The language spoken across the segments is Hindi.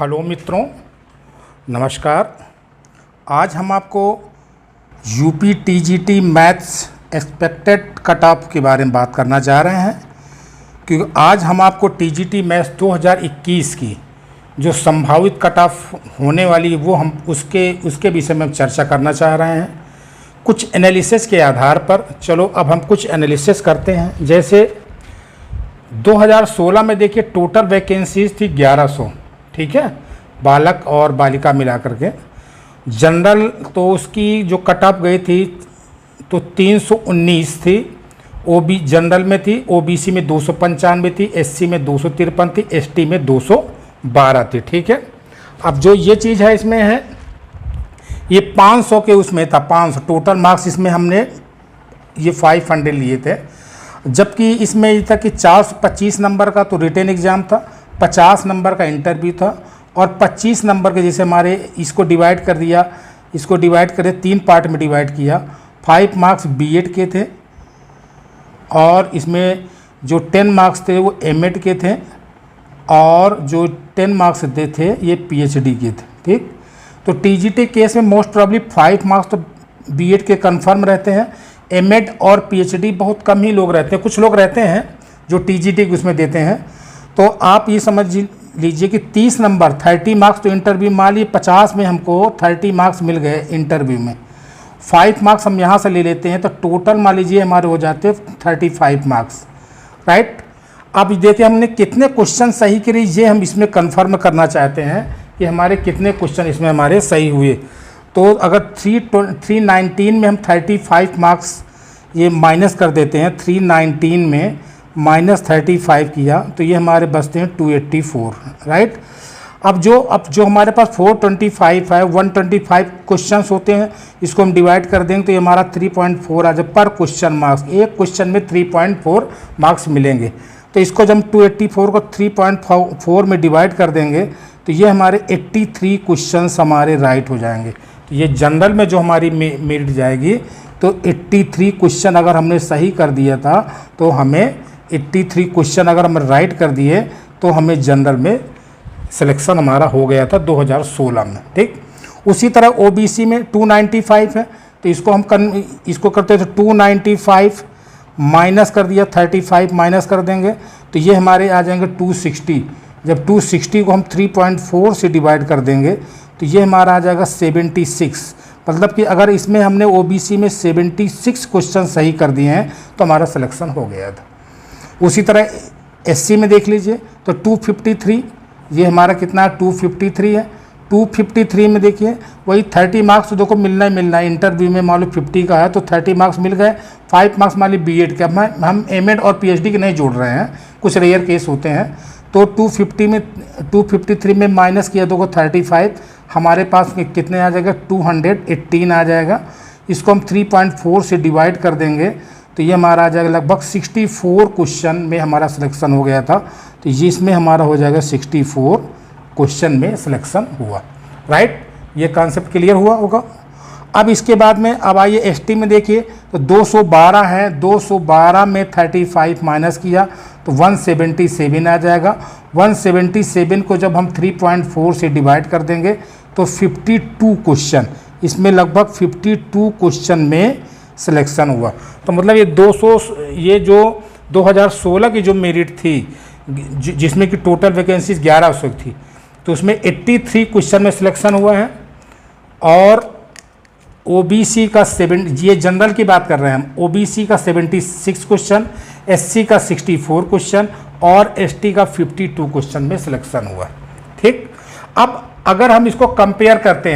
हेलो मित्रों, नमस्कार। आज हम आपको UP TGT maths expected cut off के बारे में बात करना चाह रहे हैं, क्योंकि आज हम आपको टीजीटी मैथ्स 2021 की जो संभावित कट ऑफ होने वाली वो हम उसके विषय में चर्चा करना चाह रहे हैं कुछ एनालिसिस के आधार पर। चलो अब हम कुछ एनालिसिस करते हैं। जैसे 2016 में देखिए टोटल वैकेंसीज थी 1100, ठीक है, बालक और बालिका मिला करके। जनरल तो उसकी जो कट ऑफ गई थी तो 319 थी, ओबी जनरल में थी, ओबीसी में 295 थी, एससी में 253 थी, एसटी में 212 थी, ठीक है। अब जो ये चीज़ है इसमें है ये 500 के उसमें था, 500 टोटल मार्क्स इसमें हमने ये 500 लिए थे, जबकि इसमें ये था कि 425 नंबर का तो रिटन एग्ज़ाम था, 50 नंबर का इंटरव्यू था और 25 नंबर के जैसे हमारे इसको डिवाइड कर दिया, इसको डिवाइड करे 3 पार्ट में डिवाइड किया। 5 मार्क्स बीएड के थे और इसमें जो 10 मार्क्स थे वो एमएड के थे और जो 10 मार्क्स थे ये पीएचडी के थे, ठीक। तो टीजीटी केस में मोस्ट प्रॉब्ली 5 मार्क्स तो बीएड के कंफर्म रहते हैं, एमएड और पीएचडी बहुत कम ही लोग रहते हैं, कुछ लोग रहते हैं जो टीजीटी के उसमें देते हैं। तो आप ये समझ लीजिए कि 30 नंबर 30 मार्क्स तो इंटरव्यू, मान लीजिए 50 में हमको 30 मार्क्स मिल गए इंटरव्यू में, 5 मार्क्स हम यहाँ से ले लेते हैं तो टोटल मान लीजिए हमारे हो जाते हैं 35 मार्क्स, राइट। अब देखिए हमने कितने क्वेश्चन सही करे, ये हम इसमें कंफर्म करना चाहते हैं कि हमारे कितने क्वेश्चन इसमें हमारे सही हुए। तो अगर 319 में हम 35 मार्क्स ये माइनस कर देते हैं, 319 में माइनस 35 किया तो ये हमारे बचते हैं 284, राइट। अब जो हमारे पास 425 है, 125 क्वेश्चंस होते हैं, इसको हम डिवाइड कर देंगे तो ये हमारा 3.4 आ जाए पर क्वेश्चन मार्क्स। एक क्वेश्चन में 3.4 मार्क्स मिलेंगे, तो इसको जब हम 284 को 3.4 में डिवाइड कर देंगे तो ये हमारे 83 क्वेश्चंस हमारे राइट हो जाएंगे। तो ये जनरल में जो हमारी मेरिट जाएगी तो 83 क्वेश्चन अगर हमने सही कर दिया था तो हमें 83 क्वेश्चन अगर हम राइट कर दिए तो हमें जनरल में सिलेक्शन हमारा हो गया था 2016 में, ठीक। उसी तरह ओबीसी में 295 है तो इसको करते थे 295 माइनस कर दिया, 35 माइनस कर देंगे तो ये हमारे आ जाएंगे 260। जब 260 को हम 3.4 से डिवाइड कर देंगे तो ये हमारा आ जाएगा 76। मतलब कि अगर इसमें हमने ओबीसी में 76 क्वेश्चन सही कर दिए हैं तो हमारा सिलेक्शन हो गया था। उसी तरह एससी में देख लीजिए तो 253, ये हमारा कितना है 253 है। 253 में देखिए वही 30 मार्क्स तो देखो मिलना ही मिलना है, इंटरव्यू में मान लो 50 का है तो 30 मार्क्स मिल गए। 5 मार्क्स मान ली बीएड के, हम एमएड और पीएचडी के नहीं जोड़ रहे हैं, कुछ रेयर केस होते हैं। तो 253 में माइनस किया देखो 35, हमारे पास कितने आ जाएगा 218 आ जाएगा। इसको हम 3.4 से डिवाइड कर देंगे तो ये हमारा आ जाएगा लगभग 64 क्वेश्चन में हमारा सिलेक्शन हो गया था। तो ये इसमें हमारा हो जाएगा 64 क्वेश्चन में सिलेक्शन हुआ, राइट। ये कॉन्सेप्ट क्लियर हुआ होगा। अब इसके बाद में अब आइए एसटी में देखिए तो 212 है, 212 में 35 माइनस किया तो 177 आ जाएगा। 177 को जब हम 3.4 से डिवाइड कर देंगे तो 52 क्वेश्चन, इसमें लगभग 52 क्वेश्चन में सिलेक्शन हुआ। तो मतलब ये जो 2016 की जो मेरिट थी जिसमें कि टोटल वैकेंसीज 1100 थी तो उसमें 83 क्वेश्चन में सिलेक्शन हुआ है। और ओबीसी का ये जनरल की बात कर रहे हैं हम, ओबीसी का 76 क्वेश्चन, एससी का 64 क्वेश्चन और एसटी का 52 क्वेश्चन में सिलेक्शन हुआ, ठीक। अब अगर हम इसको कंपेयर करते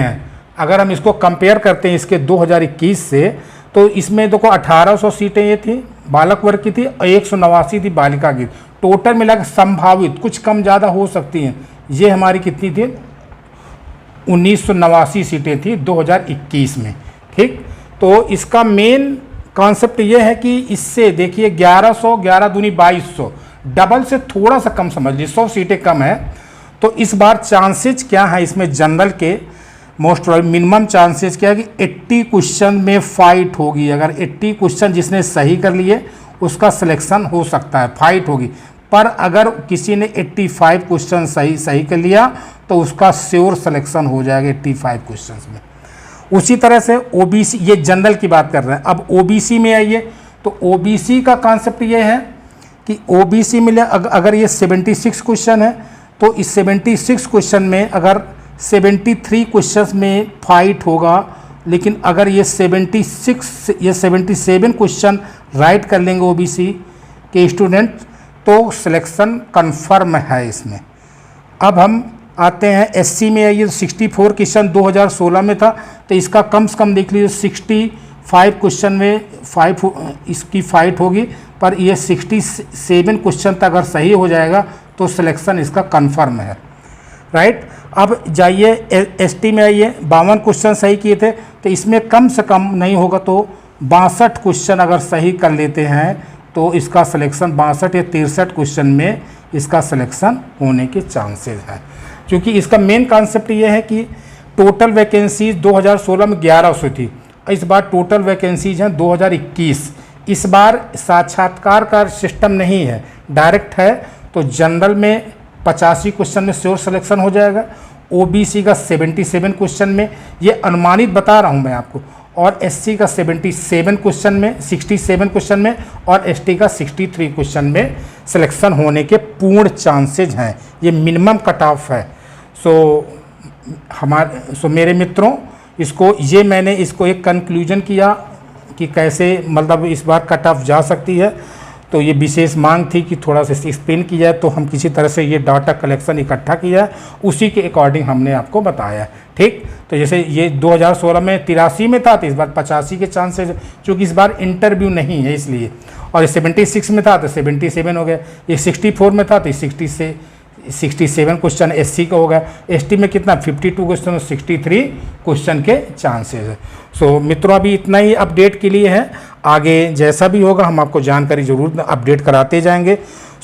हैं, इसके 2021 से, तो इसमें देखो 1800 सीटें ये थी बालक वर्ग की थी और 189 थी बालिका की। टोटल मिलाकर संभावित कुछ कम ज़्यादा हो सकती हैं, ये हमारी कितनी थी 1989 सीटें थी 2021 में, ठीक। तो इसका मेन कॉन्सेप्ट ये है कि इससे देखिए 1100, 11 दूनी 2200, डबल से थोड़ा सा कम समझ लीजिए, 100 सीटें कम है। तो इस बार चांसेज क्या है इसमें जनरल के, मोस्ट प्रॉब्लम मिनिमम चांसेस क्या है कि 80 क्वेश्चन में फाइट होगी। अगर 80 क्वेश्चन जिसने सही कर लिए उसका सिलेक्शन हो सकता है, फाइट होगी। पर अगर किसी ने 85 क्वेश्चन सही कर लिया तो उसका श्योर सिलेक्शन हो जाएगा 85 क्वेश्चंस में। उसी तरह से ओबीसी, ये जनरल की बात कर रहे हैं। अब ओबीसी में आइए, तो ओबीसी का कॉन्सेप्ट ये है कि ओबीसी में अगर ये 76 क्वेश्चन है तो इस 76 क्वेश्चन में अगर 73 क्वेश्चंस में फाइट होगा, लेकिन अगर ये 77 क्वेश्चन राइट कर लेंगे ओबीसी के स्टूडेंट तो सिलेक्शन कन्फर्म है इसमें। अब हम आते हैं एससी में आइए, 64 क्वेश्चन 2016 में था, तो इसका कम से कम देख लीजिए 65 क्वेश्चन में 5 इसकी फाइट होगी, पर ये 67 क्वेश्चन तक अगर सही हो जाएगा तो सिलेक्शन इसका कन्फर्म है, राइट। अब जाइए एसटी में आइए, 52 क्वेश्चन सही किए थे, तो इसमें कम से कम नहीं होगा तो 62 क्वेश्चन अगर सही कर लेते हैं तो इसका सिलेक्शन 62 या 63 क्वेश्चन में इसका सिलेक्शन होने के चांसेस हैं। क्योंकि इसका मेन कॉन्सेप्ट ये है कि टोटल वैकेंसीज 2016 में 1100 थी, इस बार टोटल वैकेंसीज हैं 2021। इस बार साक्षात्कार का सिस्टम नहीं है, डायरेक्ट है, तो जनरल में 85 क्वेश्चन में श्योर सिलेक्शन हो जाएगा, ओबीसी का 77 क्वेश्चन में, ये अनुमानित बता रहा हूँ मैं आपको, और एससी का 67 क्वेश्चन में, 67 क्वेश्चन में, और एसटी का 63 क्वेश्चन में सिलेक्शन होने के पूर्ण चांसेज हैं। ये मिनिमम कट ऑफ है। सो मेरे मित्रों, मैंने इसको एक कंक्लूजन किया कि कैसे मतलब इस बार कट ऑफ जा सकती है, तो ये विशेष मांग थी कि थोड़ा सा एक्सप्लेन किया है, तो हम किसी तरह से ये डाटा कलेक्शन इकट्ठा किया है, उसी के अकॉर्डिंग हमने आपको बताया है, ठीक। तो जैसे ये 2016 में 83 में था, तो इस बार 85 के चांसेस, क्योंकि इस बार इंटरव्यू नहीं है इसलिए, और ये 76 में था तो 77 हो गया, ये 64 में था तो 67 क्वेश्चन एससी का होगा, एसटी में कितना 52 क्वेश्चन, 63 क्वेश्चन के चांसेस है। सो मित्रों, अभी इतना ही अपडेट के लिए है, आगे जैसा भी होगा हम आपको जानकारी ज़रूर अपडेट कराते जाएंगे।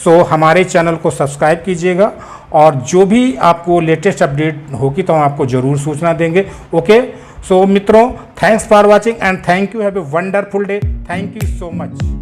सो हमारे चैनल को सब्सक्राइब कीजिएगा, और जो भी आपको लेटेस्ट अपडेट होगी तो हम आपको ज़रूर सूचना देंगे। ओके, सो मित्रों, thanks for watching and thank you, have a wonderful day, thank you so much.